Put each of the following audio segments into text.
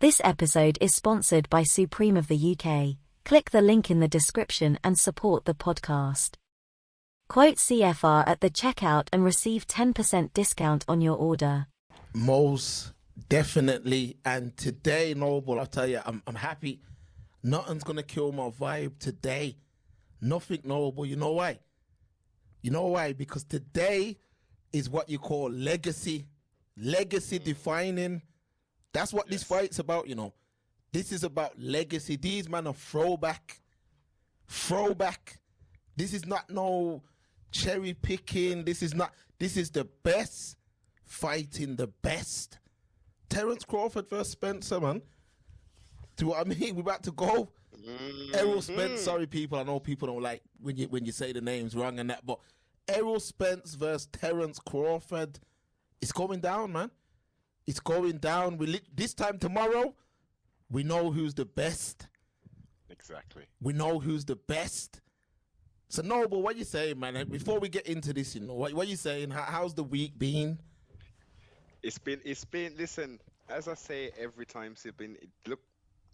This episode is sponsored by Supreme of the UK. Click the link in the description and support the podcast. Quote CFR at the checkout and receive 10% discount on your order. Most definitely. And today, Noble, I'll tell you, I'm happy. Nothing's going to kill my vibe today. Nothing, Noble. You know why? You know why? Because today is what you call legacy. Legacy defining. That's what this fight's about, you know. This is about legacy. These men are throwback. Throwback. This is not no cherry picking. This is the best fighting the best. Terrance Crawford versus Spencer, man. Do what I mean? We're about to go. Errol Spence. Sorry, people. I know people don't like when you say the names wrong and that, but Errol Spence versus Terrance Crawford. It's going down, man. It's going down. This time tomorrow, we know who's the best. Exactly. We know who's the best. So, Noble, what you saying, man? Before we get into this, you know, what you saying? How's the week been? It's been. Listen, as I say every time, look,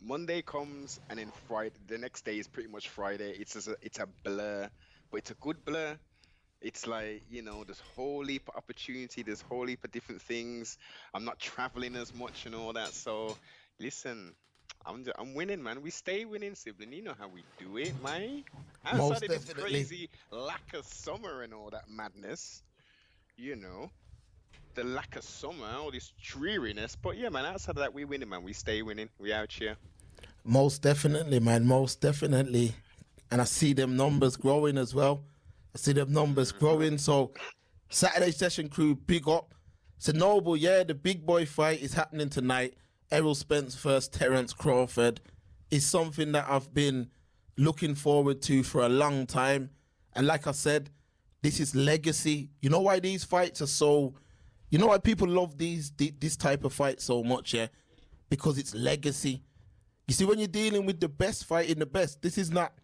Monday comes and then Friday. The next day is pretty much Friday. It's a blur, but it's a good blur. It's like, you know, there's whole heap of opportunity, there's whole heap of different things. I'm not traveling as much and all that. So, listen, I'm winning, man. We stay winning, sibling. You know how we do it, man. Outside of this crazy lack of summer and all that madness, you know, the lack of summer, all this dreariness. But yeah, man, outside of that, we winning, man. We stay winning. We out here. Most definitely, man. Most definitely. And I see them numbers growing as well. I see them numbers growing. So, Saturday Session crew, big up. So, Noble, yeah, the big boy fight is happening tonight. Errol Spence versus Terrance Crawford is something that I've been looking forward to for a long time. And like I said, this is legacy. You know why these fights are so... You know why people love this type of fight so much, yeah? Because it's legacy. You see, when you're dealing with the best fighting the best, this is not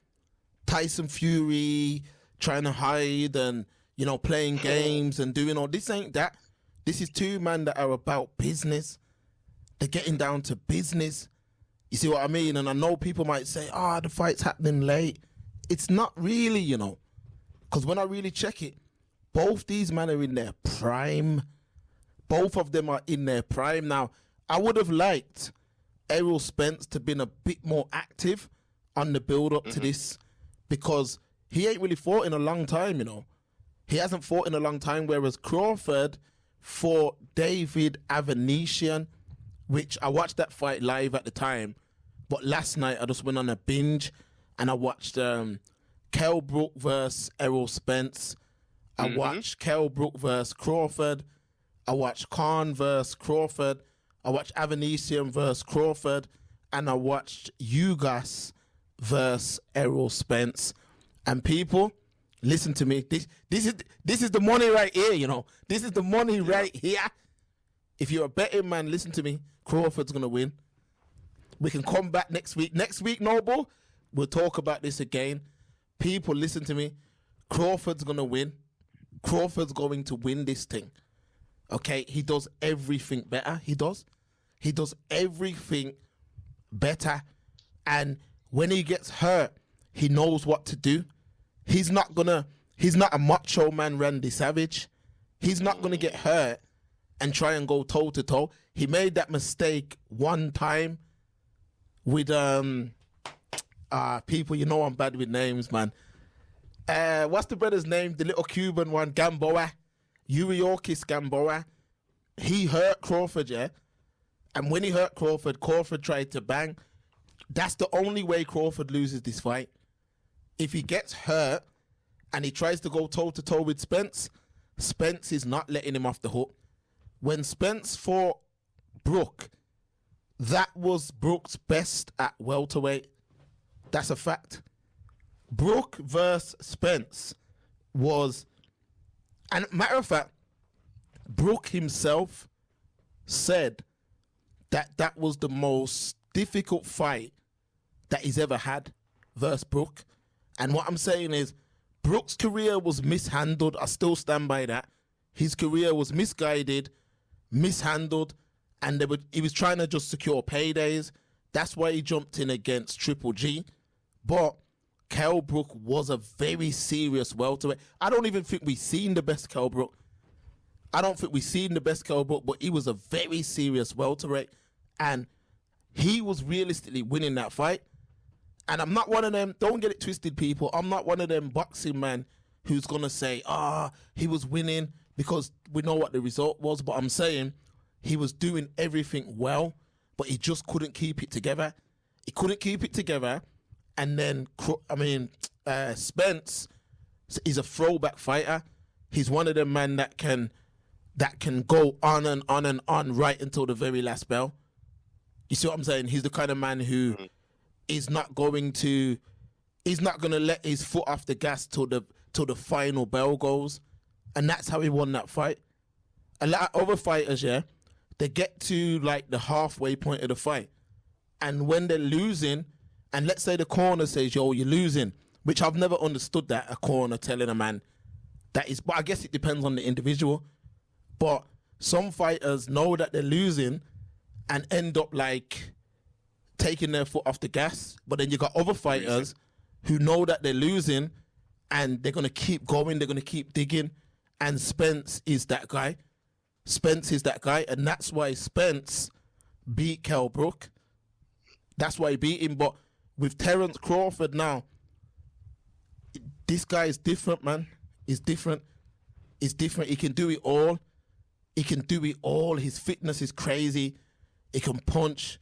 Tyson Fury trying to hide and, you know, playing games and doing all. This ain't that. This is two men that are about business. They're getting down to business. You see what I mean? And I know people might say, the fight's happening late. It's not really, you know. Because when I really check it, both these men are in their prime. Both of them are in their prime. Now, I would have liked Errol Spence to been a bit more active on the build-up to this, because he ain't really fought in a long time, you know. He hasn't fought in a long time, whereas Crawford fought David Avanesian, which I watched that fight live at the time, but last night I just went on a binge and I watched Kell Brook versus Errol Spence. I watched Kell Brook versus Crawford. I watched Khan versus Crawford. I watched Avanesian versus Crawford. And I watched Ugas versus Errol Spence. And people, listen to me. This is the money right here, you know. This is the money right here. If you're a betting man, listen to me. Crawford's going to win. We can come back next week. Next week, Noble, we'll talk about this again. People, listen to me. Crawford's going to win. Crawford's going to win this thing. Okay? He does everything better. He does. He does everything better. And when he gets hurt, he knows what to do. He's not a macho man, Randy Savage. He's not going to get hurt and try and go toe to toe. He made that mistake one time with people, you know I'm bad with names, man. What's the brother's name? The little Cuban one, Gamboa. Yuriorkis Gamboa. He hurt Crawford, yeah? And when he hurt Crawford, Crawford tried to bang. That's the only way Crawford loses this fight. If he gets hurt and he tries to go toe-to-toe with Spence, Spence is not letting him off the hook. When Spence fought Brook, that was Brook's best at welterweight. That's a fact. Brook versus Spence was... And matter of fact, Brook himself said that that was the most difficult fight that he's ever had versus Brook. And what I'm saying is, Brook's career was mishandled. I still stand by that. His career was misguided, mishandled, and he was trying to just secure paydays. That's why he jumped in against Triple G. But Kell Brook was a very serious welterweight. I don't even think we've seen the best Kell Brook. But he was a very serious welterweight, and he was realistically winning that fight. And I'm not one of them, don't get it twisted, people. I'm not one of them boxing man who's going to say, he was winning because we know what the result was. But I'm saying he was doing everything well, but he just couldn't keep it together. And then, Spence is a throwback fighter. He's one of them men that can go on and on and on right until the very last bell. You see what I'm saying? He's the kind of man who is not going to let his foot off the gas till the final bell goes. And that's how he won that fight. A lot of other fighters, they get to like the halfway point of the fight. And when they're losing, and let's say the corner says, yo, you're losing, which I've never understood that, a corner telling a man that is, but I guess it depends on the individual. But some fighters know that they're losing and end up like taking their foot off the gas. But then you got other fighters who know that they're losing and they're going to keep going, they're going to keep digging. And Spence is that guy. And that's why Spence beat Kell Brook. That's why he beat him. But with Terrance Crawford now, this guy is different, man. He's different. He can do it all. His fitness is crazy. He can punch.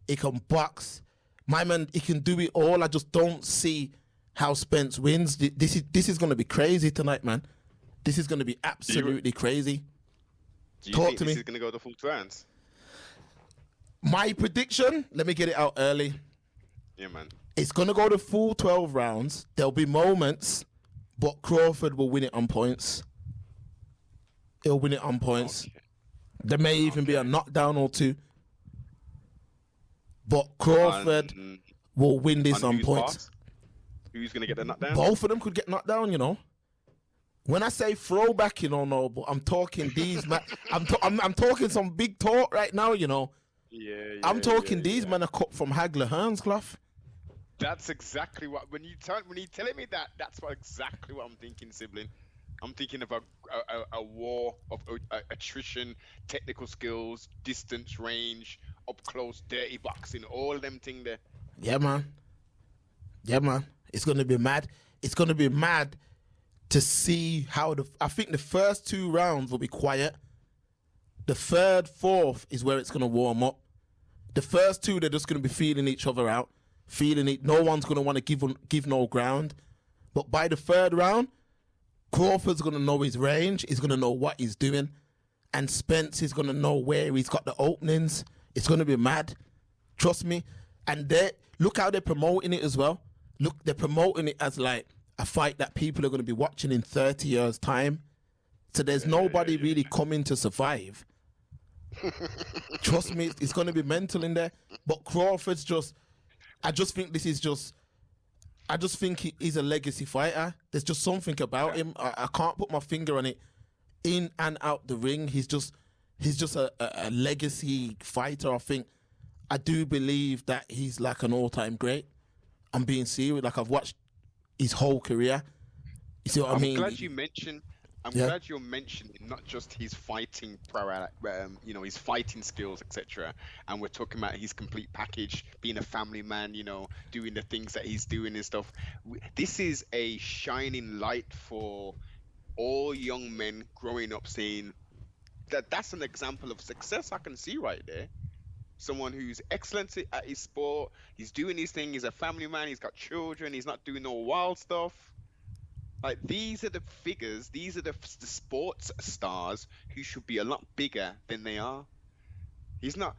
He can box. My man, he can do it all. I just don't see how Spence wins. This is going to be crazy tonight, man. This is going to be absolutely crazy. Do you think this is going to go the full 2 rounds? My prediction, let me get it out early. Yeah, man. It's going to go the full 12 rounds. There'll be moments, but Crawford will win it on points. He'll win it on points. Okay. There may even be a knockdown or two. But Crawford will win this on points. Fast? Who's going to get the knockdown? Both of them could get knocked down, you know. When I say throwback, you don't know, but I'm talking these man. I'm talking some big talk right now, you know. Yeah. I'm talking these men are cut from Hagler Hearns cloth. That's exactly what when you telling me that, that's exactly what I'm thinking, sibling. I'm thinking of a war of attrition, technical skills, distance, range, up close, dirty boxing, all them thing there. Yeah, man. It's gonna be mad. It's gonna be mad to see how I think the first 2 rounds will be quiet. The third, fourth is where it's gonna warm up. The first 2, they're just gonna be feeling each other out, feeling it. No one's gonna want to give no ground. But by the 3rd round, Crawford's gonna know his range. He's gonna know what he's doing, and Spence is gonna know where he's got the openings. It's gonna be mad, trust me. And look how they're promoting it as well. Look, they're promoting it as like a fight that people are gonna be watching in 30 years' time. So there's nobody really coming to survive. Trust me, it's gonna be mental in there. But Crawford's I just think he's a legacy fighter. There's just something about him. I can't put my finger on it. In and out the ring, he's just a legacy fighter. I do believe that he's like an all-time great. I'm being serious. Like, I've watched his whole career. You see what I mean? I'm glad you're mentioning not just his fighting his fighting skills, etc. And we're talking about his complete package, being a family man, doing the things that he's doing and stuff. This is a shining light for all young men growing up, saying that's an example of success I can see right there. Someone who's excellent at his sport, he's doing his thing, he's a family man, he's got children, he's not doing no wild stuff. Like, these are the figures, these are the sports stars who should be a lot bigger than they are. He's not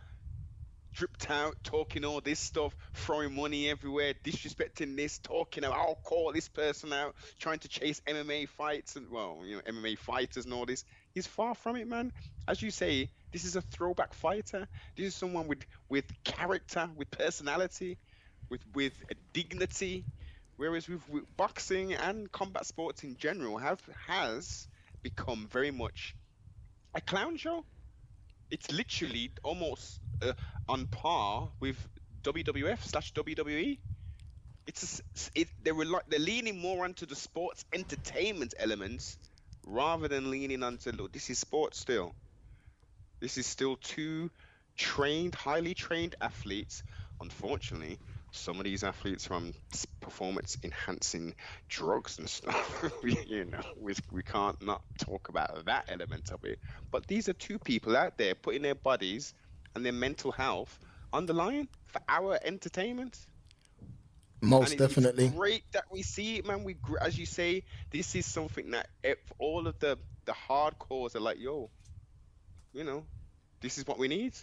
dripped out, talking all this stuff, throwing money everywhere, disrespecting this, talking about, I'll call this person out, trying to chase MMA fights and, MMA fighters and all this. He's far from it, man. As you say, this is a throwback fighter. This is someone with character, with personality, with dignity. Whereas with boxing and combat sports in general has become very much a clown show. It's literally almost on par with WWF/WWE. They're leaning more onto the sports entertainment elements rather than leaning onto, look, this is sports still. This is still two highly trained athletes. Unfortunately, some of these athletes are on performance enhancing drugs and stuff. We can't not talk about that element of it. But these are two people out there putting their bodies and their mental health on the line for our entertainment. Most definitely. It's great that we see it, man. As you say, this is something that all of the hardcores are like, yo, this is what we need.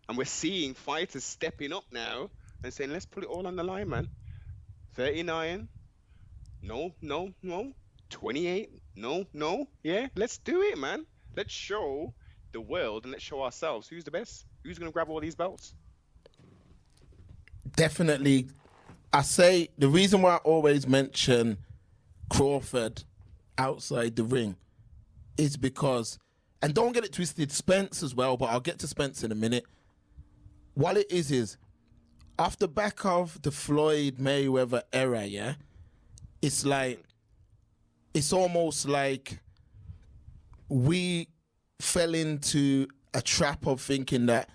And we're seeing fighters stepping up now and saying, let's put it all on the line, man. 39, no. 28, no. Yeah, let's do it, man. Let's show the world and let's show ourselves who's the best. Who's going to grab all these belts? Definitely. I say the reason why I always mention Crawford outside the ring is because, and don't get it twisted, Spence as well, but I'll get to Spence in a minute. What it is off the back of the Floyd Mayweather era, yeah, it's almost like we fell into a trap of thinking that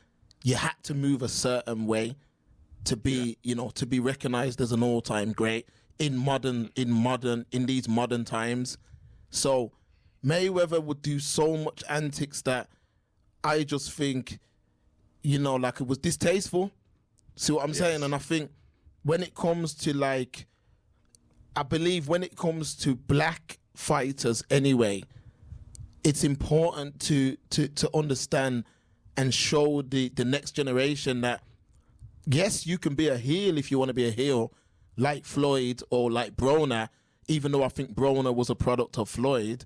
you had to move a certain way to be, to be recognized as an all-time great in these modern times. So Mayweather would do so much antics that I just think, like it was distasteful. See what I'm saying? And I think when it comes to I believe when it comes to black fighters anyway, it's important to understand and show the next generation that, yes, you can be a heel if you want to be a heel, like Floyd or like Broner, even though I think Broner was a product of Floyd.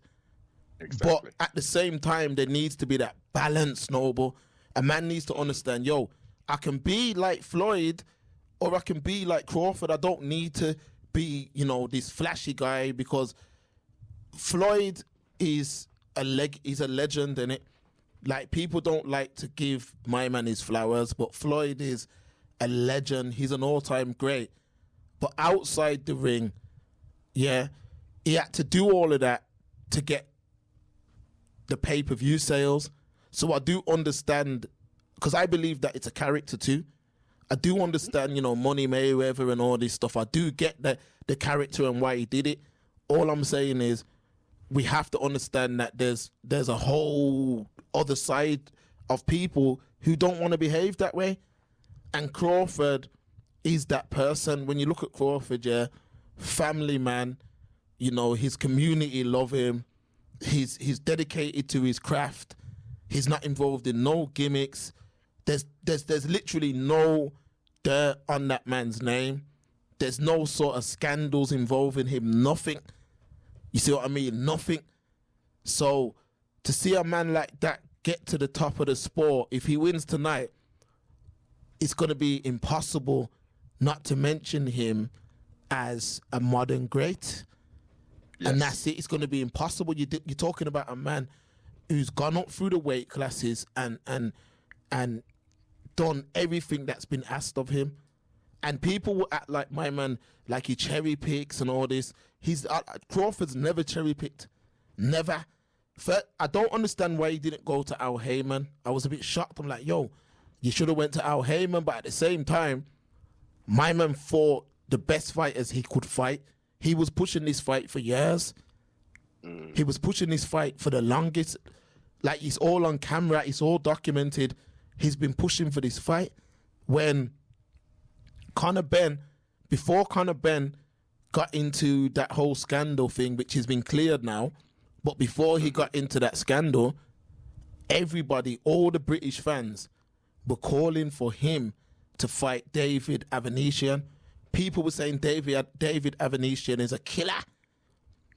Exactly. But at the same time, there needs to be that balance, Noble. A man needs to understand, I can be like Floyd or I can be like Crawford. I don't need to be, this flashy guy, because Floyd is he's a legend, innit? Like, people don't like to give my man his flowers, but Floyd is a legend. He's an all-time great. But outside the ring, yeah, he had to do all of that to get the pay-per-view sales. So I do understand, because I believe that it's a character too. I do understand, Money Mayweather and all this stuff. I do get the character and why he did it. All I'm saying is we have to understand that there's a whole other side of people who don't want to behave that way. And Crawford is that person. When you look at Crawford, yeah, family man, his community love him. He's dedicated to his craft. He's not involved in no gimmicks. There's literally no dirt on that man's name. There's no sort of scandals involving him. Nothing. You see what I mean? Nothing. So to see a man like that get to the top of the sport, if he wins tonight, it's going to be impossible not to mention him as a modern great. Yes. And that's it. It's going to be impossible. You're talking about a man who's gone up through the weight classes and done everything that's been asked of him. And people will act like my man, like he cherry picks and all this. Crawford's never cherry picked. Never. I don't understand why he didn't go to Al Heyman. I was a bit shocked. I'm like, yo, you should have went to Al Heyman. But at the same time, my man fought the best fighters he could fight. He was pushing this fight for years. He was pushing this fight for the longest. Like, it's all on camera. It's all documented. He's been pushing for this fight. When before Conor Ben got into that whole scandal thing, which has been cleared now, but before he got into that scandal, everybody, all the British fans, were calling for him to fight David Avanesian. People were saying David Avanesian is a killer.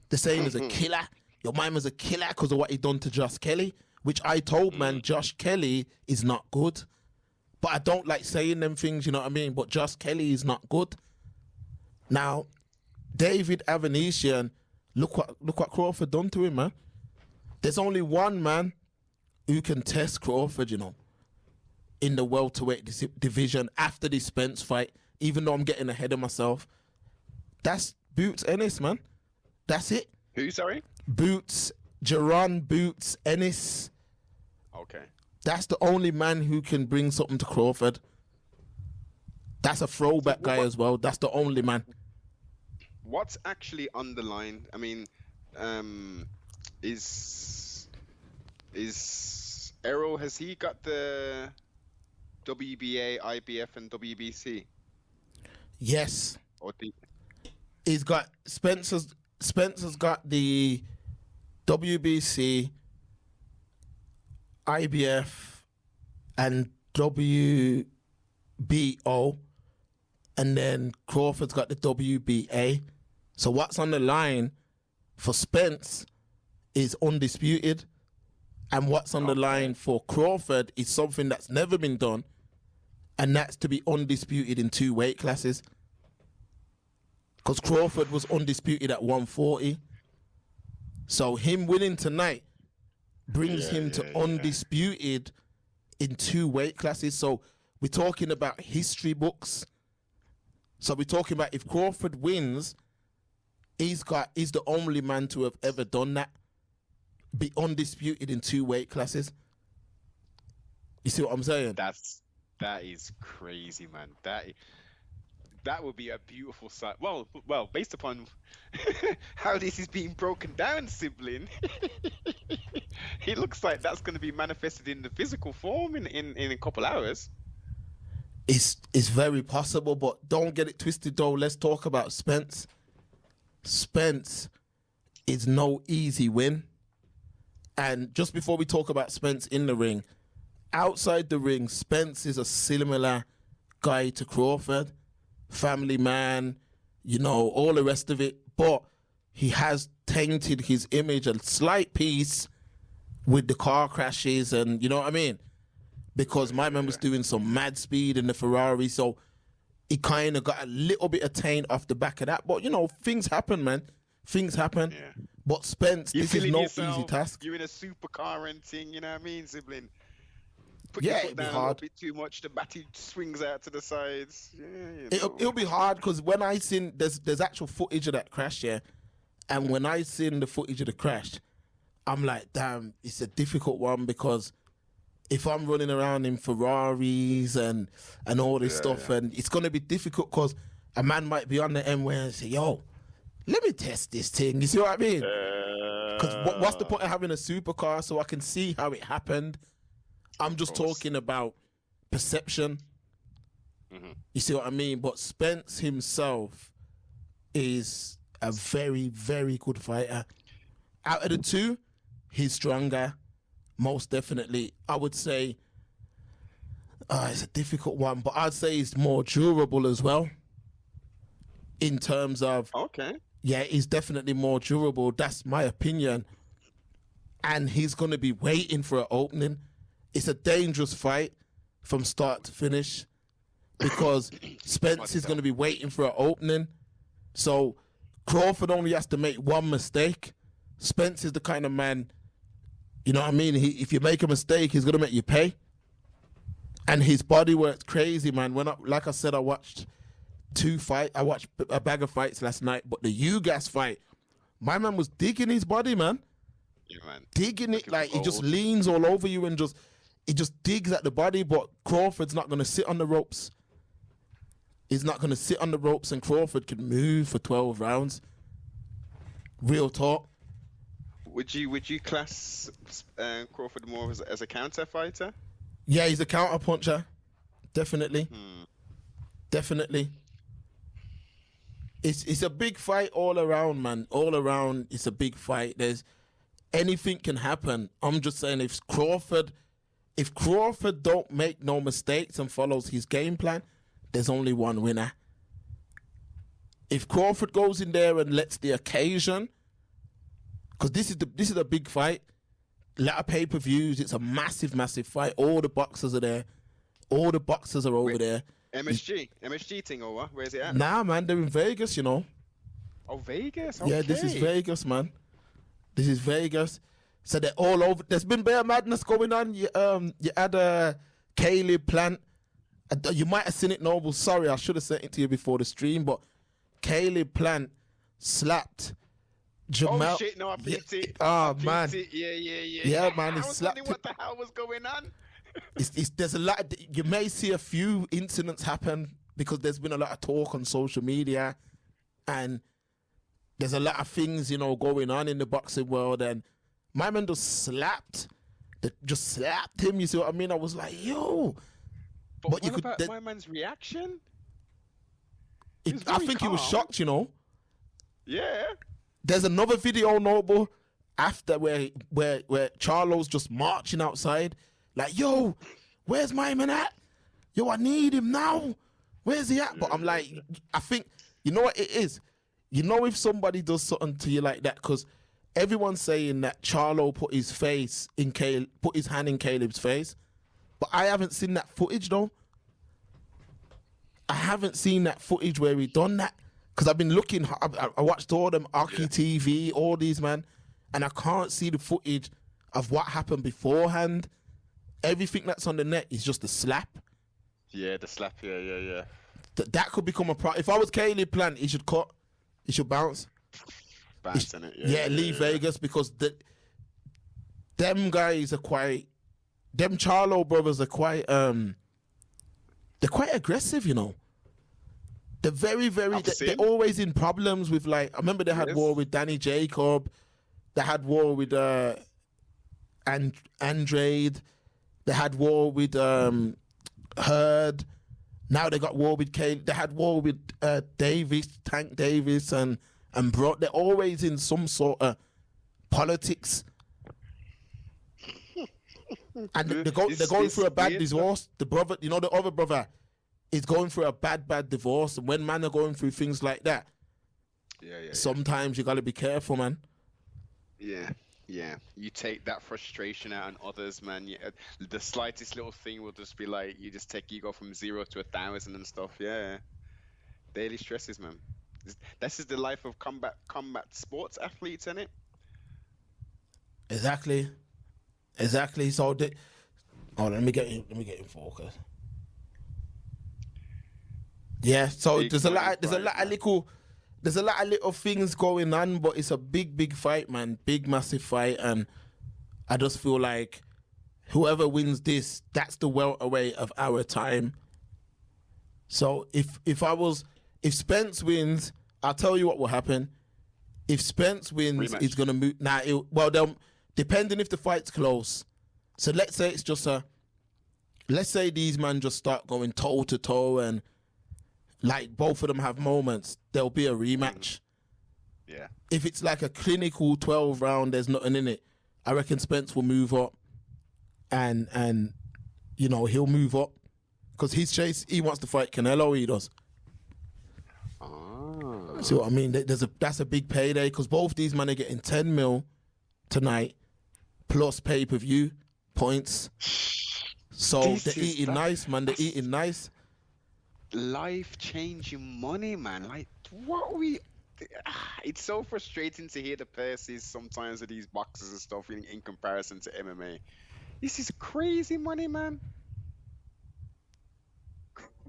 They're saying he's a killer. Your man was a killer because of what he done to Josh Kelly, which I told man Josh Kelly is not good. But I don't like saying them things, you know what I mean? But Josh Kelly is not good. Now, David Avanesian, look what Crawford done to him, man. There's only one man who can test Crawford, you know, in the welterweight division after the Spence fight, even though I'm getting ahead of myself. That's Boots Ennis, man. That's it. Who, sorry? Boots, Jaron Boots Ennis. Okay. That's the only man who can bring something to Crawford. That's a throwback guy as well. That's the only man. What's actually on the line? I mean, is Errol, has he got the WBA, IBF, and WBC? Yes. Or He's got Spencer's got the WBC, IBF, and WBO, and then Crawford's got the WBA. So what's on the line for Spence is undisputed, and what's on the line for Crawford is something that's never been done, and that's to be undisputed in 2 weight classes. Because Crawford was undisputed at 140. So him winning tonight brings him to undisputed in 2 weight classes. So we're talking about history books. So we're talking about if Crawford wins, he's the only man to have ever done that. Be undisputed in 2 weight classes. You see what I'm saying? That is crazy, man. That would be a beautiful sight. Well, based upon how this is being broken down, sibling, it looks like that's going to be manifested in the physical form in a couple hours. It's very possible, but don't get it twisted, though. Let's talk about Spence. Spence is no easy win. And just before we talk about Spence in the ring, outside the ring, Spence is a similar guy to Crawford. Family man, you know, all the rest of it. But he has tainted his image a slight piece with the car crashes and, you know what I mean? Because my man was doing some mad speed in the Ferrari, so he kind of got a little bit of taint off the back of that. But, you know, things happen, man. Things happen. Yeah. But Spence, this is no easy task. You're in a supercar and thing, you know what I mean, sibling? Put yeah, your foot it'd be down hard. A little bit too much, the battery swings out to the sides. Yeah, It'll be hard because when I seen there's actual footage of that crash, yeah, and when I seen the footage of the crash, I'm like, damn, it's a difficult one because if I'm running around in Ferraris and all this stuff, and it's gonna be difficult because a man might be on the end where and say, yo, let me test this thing. You see what I mean? Because what's the point of having a supercar so I can see how it happened? I'm just talking about perception. You see what I mean? But Spence himself is a very, very good fighter. Out of the 2, he's stronger, most definitely. I would say it's a difficult one, but I'd say he's more durable as well. In terms of... Okay. Yeah, he's definitely more durable. That's my opinion. And he's going to be waiting for an opening. It's a dangerous fight from start to finish because Spence is going to be waiting for an opening. So Crawford only has to make one mistake. Spence is the kind of man, you know what I mean? If you make a mistake, he's going to make you pay. And his body works crazy, man. Like I said, I watched 2 fights. I watched a bag of fights last night, but the UGAS fight, my man was digging his body, man. Yeah, man. Digging it, like he just leans all over you and he just digs at the body, but Crawford's not going to sit on the ropes. He's not going to sit on the ropes, and Crawford can move for 12 rounds. Real talk. Would you class Crawford more as a counter fighter? Yeah, he's a counter puncher. Definitely. Definitely. It's a big fight all around, man. All around, it's a big fight. Anything can happen. I'm just saying if Crawford don't make no mistakes and follows his game plan, there's only one winner. If Crawford goes in there and lets the occasion, because this is a big fight, a lot of pay-per-views, it's a massive, massive fight. All the boxers are there. All the boxers are over there. MSG thing or what? Where's it at? Nah, man, they're in Vegas, you know. Oh, Vegas? Okay. Yeah, this is Vegas, man. This is Vegas. So they're all over. There's been bare madness going on. You had Caleb Plant. You might have seen it, Noble. Sorry, I should have sent it to you before the stream. But Caleb Plant slapped Jamal. Oh shit! No, I peeped it. Oh man. Yeah, man. He I was slapped wondering what the hell was going on. There's a lot. You may see a few incidents happen because there's been a lot of talk on social media, and there's a lot of things going on in the boxing world. And my man just slapped him. You see what I mean? I was like, yo. But what about my man's reaction? I think he was shocked. Yeah. There's another video, Noble, after where Charlo's just marching outside. Like, yo, where's my man at? Yo, I need him now. Where's he at? But I'm like, I think, you know what it is? If somebody does something to you like that, because everyone's saying that Charlo put his hand in Caleb's face. But I haven't seen that footage, though. I haven't seen that footage where he done that. Because I've been looking, I watched all them Aki TV, all these, man. And I can't see the footage of what happened beforehand. Everything that's on the net is just a slap. Yeah, the slap. Yeah. That could become a problem. If I was Caleb Plant, he should cut. He should bounce. Bounce in it. Yeah, leave Vegas because them guys are quite. Them Charlo brothers are quite. They're quite aggressive, They're very, very. They're always in problems with I remember they had war with Danny Jacob. They had war with Andrade. They had war with Hurd. Now they got war with Kane. They had war with Tank Davis, and bro. They're always in some sort of politics. And they're going through a bad divorce. The brother, the other brother, is going through a bad divorce. And when men are going through things like that, sometimes you got to be careful, man. Yeah. You take that frustration out on others, man. The slightest little thing will just be like, you go from 0 to 1,000 and stuff. Yeah. Daily stresses, man. This is the life of combat sports athletes, isn't it? Exactly. So, let me get in focus. Yeah. So there's a lot of little things going on, but it's a big fight, man. Big, massive fight, and I just feel like whoever wins this, that's the welterweight of our time. So if Spence wins, I'll tell you what will happen. If Spence wins, rematch. He's gonna move. Depending if the fight's close. So let's say it's just let's say these men just start going toe to toe and both of them have moments, there'll be a rematch. Yeah. If it's like a clinical 12 round, there's nothing in it, I reckon Spence will move up and he'll move up because he wants to fight Canelo, he does. Oh. See what I mean? That's a big payday because both these men are getting 10 mil tonight plus pay-per-view points. So they're eating nice, man. They're eating nice. Life-changing money, man. It's so frustrating to hear the purses sometimes of these boxers and stuff in comparison to MMA. This is crazy money, man.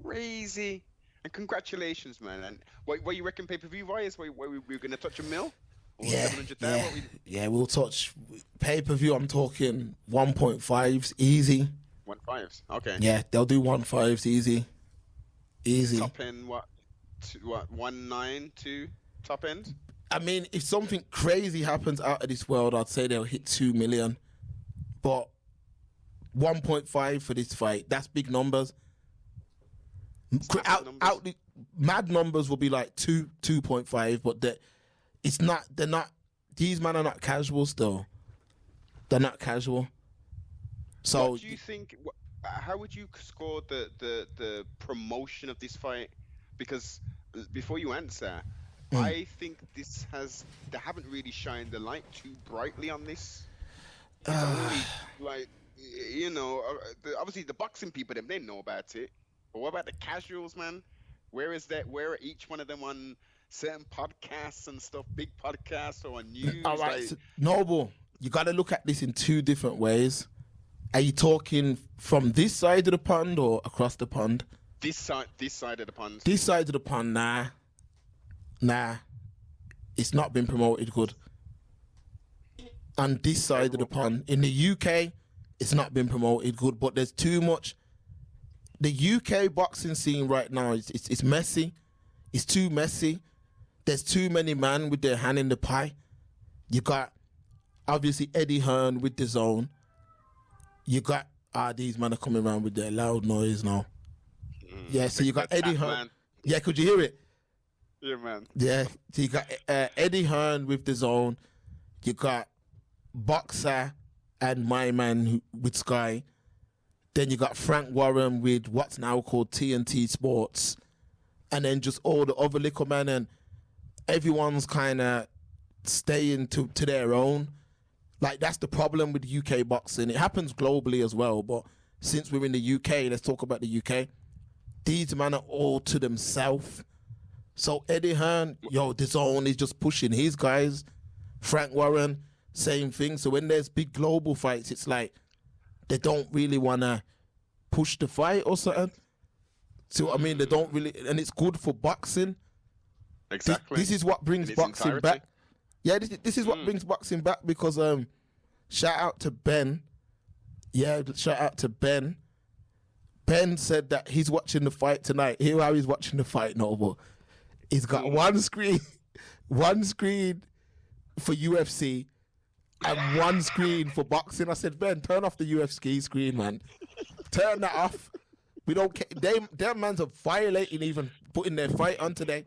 Crazy. And congratulations, man. And what you reckon pay-per-view wise? We're going to touch a mil? Or 700,000? Yeah, we'll touch pay-per-view. I'm talking 1.5s easy. 1.5s, okay. Yeah, they'll do 1.5s easy. Top end, what 1.9 to top end? I mean, if something crazy happens out of this world, I'd say they'll hit 2 million. But 1.5 for this fight, that's big numbers. Mad numbers will be like 2.5, but they're not. These men are not casual still. They're not casual. So what do you think? How would you score the promotion of this fight? Because before you answer, I think they haven't really shined the light too brightly on this. It's only obviously the boxing people, they know about it. But what about the casuals, man? Where are each one of them on certain podcasts and stuff, big podcasts or on news? All right, so, Noble, you got to look at this in two different ways. Are you talking from this side of the pond or across the pond? This side of the pond. This side of the pond, nah. It's not been promoted good. And this side of the pond, in the UK, it's not been promoted good. But there's too much. The UK boxing scene right now, it's messy. It's too messy. There's too many men with their hand in the pie. You got, obviously, Eddie Hearn with the zone. You got, these men are coming around with their loud noise now. Yeah, so you got Eddie Hearn. Man. Yeah, could you hear it? Yeah, man. Yeah, so you got Eddie Hearn with the zone. You got Boxer and my man with Sky. Then you got Frank Warren with what's now called TNT Sports. And then just all the other little men, and everyone's kind of staying to their own. Like, that's the problem with UK boxing. It happens globally as well, but since we're in the UK, let's talk about the UK. These men are all to themselves. So Eddie Hearn, the zone is just pushing his guys. Frank Warren, same thing. So when there's big global fights, it's like they don't really want to push the fight or something. So I mean, they don't really, and it's good for boxing. Exactly. This is what brings boxing back. Yeah, this is what brings boxing back, because shout out to Ben. Yeah, shout out to Ben. Ben said that he's watching the fight tonight. Hear how he's watching the fight, Noble. He's got one screen for UFC and one screen for boxing. I said, Ben, turn off the UFC screen, man. Turn that off. We don't care. Them mans are violating even putting their fight on today.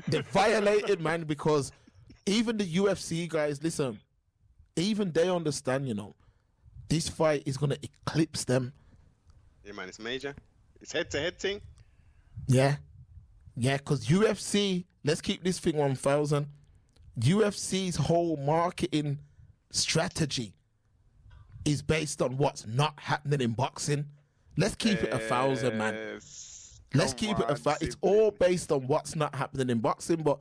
They're violated, man, because even the UFC guys, listen, even they understand, this fight is going to eclipse them. Yeah, man, it's major. It's head-to-head thing. Yeah, because UFC, let's keep this thing 1,000. UFC's whole marketing strategy is based on what's not happening in boxing. Let's keep it 1,000, man. Let's keep it it's all based on what's not happening in boxing, but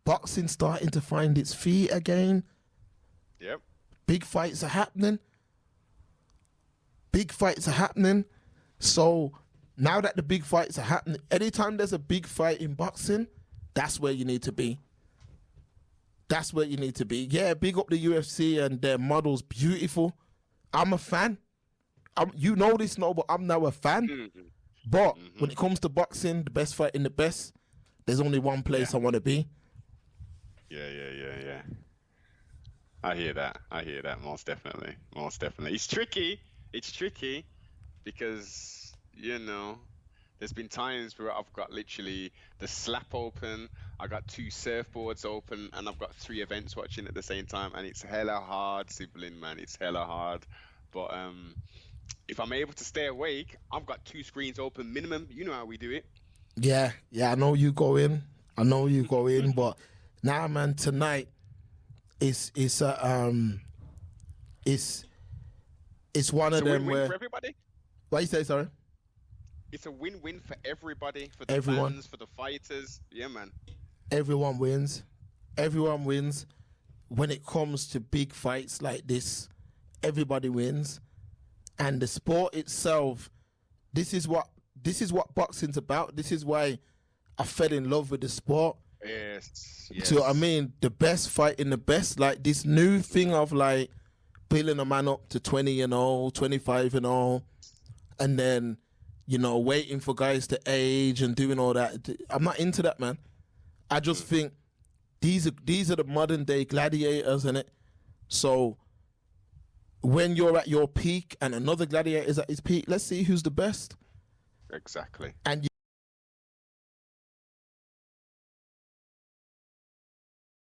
boxing's starting to find its feet again. Yep. Big fights are happening. So now that the big fights are happening, anytime there's a big fight in boxing, that's where you need to be. Yeah, big up the UFC, and their model's beautiful. I'm a fan. You know this, but I'm now a fan. Mm-hmm. But when it comes to boxing, the best fight in the best, there's only one place I want to be. Yeah. I hear that. Most definitely. It's tricky because, there's been times where I've got literally the slap open, I got 2 surfboards open, and I've got 3 events watching at the same time, and it's hella hard, sibling, man. It's hella hard. But if I'm able to stay awake, I've got 2 screens open minimum. You know how we do it. Yeah, I know you go in. But now, man, tonight it's one of them where. For everybody? What you say, sorry? It's a win-win for everybody, for the fans, for the fighters. Yeah, man. Everyone wins. When it comes to big fights like this, everybody wins. And the sport itself, this is what boxing's about. This is why I fell in love with the sport. Yes. So I mean, the best fight in the best, like this new thing of like building a man up to 20-0, 25-0, and then waiting for guys to age and doing all that. I'm not into that, man. I just think these are the modern day gladiators, innit? So when you're at your peak and another gladiator is at his peak, let's see who's the best. Exactly. And